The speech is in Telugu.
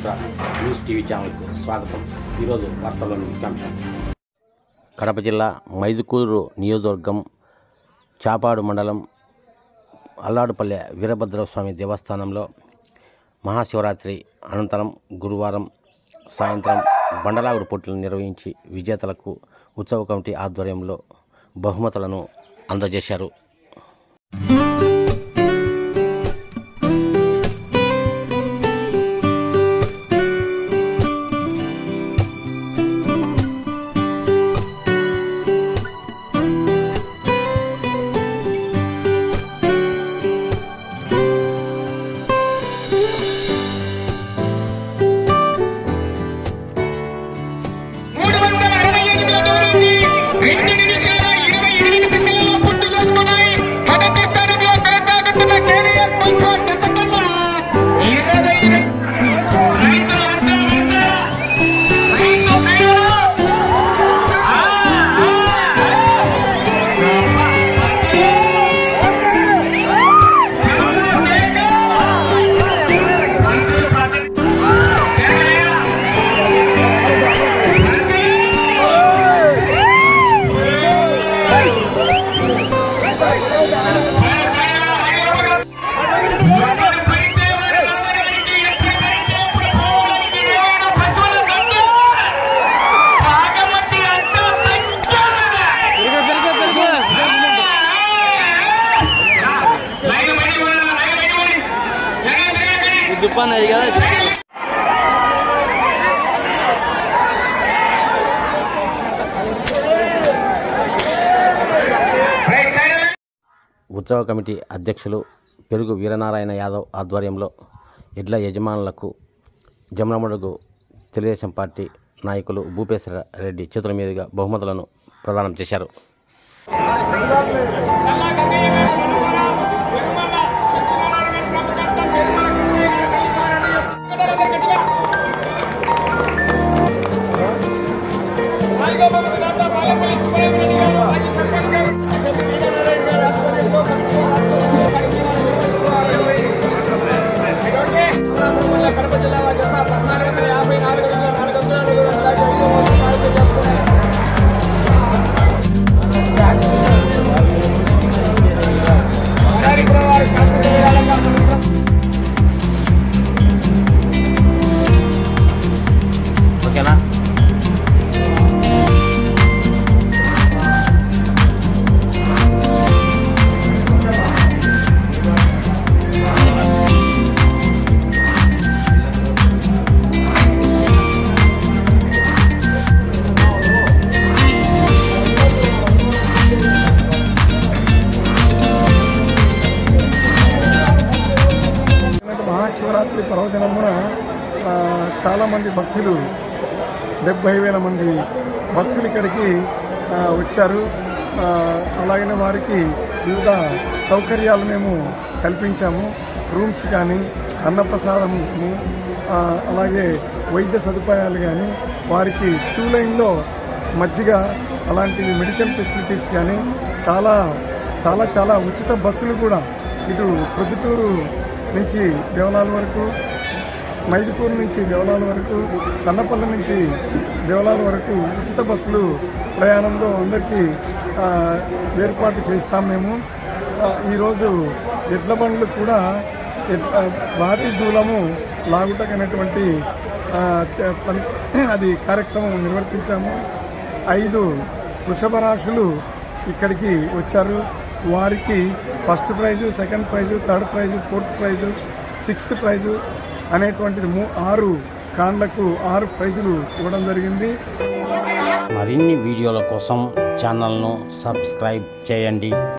చరిత్ర న్యూస్ టీవీ ఛానల్కు స్వాగతం. ఈరోజు వార్తల్లోని ముఖ్యాంశం. కడప జిల్లా మైదుకూరు నియోజకవర్గం చాపాడు మండలం అల్లాడుపల్లె వీరభద్రస్వామి దేవస్థానంలో మహాశివరాత్రి అనంతరం గురువారం సాయంత్రం బండలాగుడు పోటీలు నిర్వహించి విజేతలకు ఉత్సవ కమిటీ ఆధ్వర్యంలో బహుమతులను అందజేశారు. ఉత్సవ కమిటీ అధ్యక్షులు పెరుగు వీరనారాయణ యాదవ్ ఆధ్వర్యంలో ఎడ్ల యజమానులకు జమలమడుగు తెలుగుదేశం పార్టీ నాయకులు భూపేశ్వర రెడ్డి చేతుల మీదుగా బహుమతులను ప్రదానం చేశారు. మహాశివరాత్రి పర్వదినమున చాలామంది భక్తులు 70,000 మంది భక్తులు ఇక్కడికి వచ్చారు. అలాగనే వారికి వివిధ సౌకర్యాలు మేము కల్పించాము. రూమ్స్ కానీ, అన్నప్రసాదం, అలాగే వైద్య సదుపాయాలు కానీ, వారికి క్యూ లైన్లో మజ్జిగ అలాంటి మెడికల్ ఫెసిలిటీస్ కానీ చాలా చాలా చాలా ఉచిత బస్సులు కూడా ఇటు ప్రొద్దుటూరు నుంచి దేవలాల వరకు, మైదుకూరు నుంచి దేవలాల వరకు, సన్నపల్లి నుంచి దేవలాల వరకు ఉచిత బస్సులు ప్రయాణంలో అందరికీ ఏర్పాటు చేస్తాం. మేము ఈరోజు ఎడ్ల బండ్లు కూడా భారీ దూలము లాగుటకైనటువంటి అది కార్యక్రమం నిర్వర్తించాము. 5 వృషభ రాశులు ఇక్కడికి వచ్చారు. వారికి first prize, second prize, third prize, fourth prize, 6th prize అనేటువంటిది 6 కాండ్లకు 6 ప్రైజులు ఇవ్వడం జరిగింది. మరిన్ని వీడియోల కోసం ఛానల్ను సబ్స్క్రైబ్ చేయండి.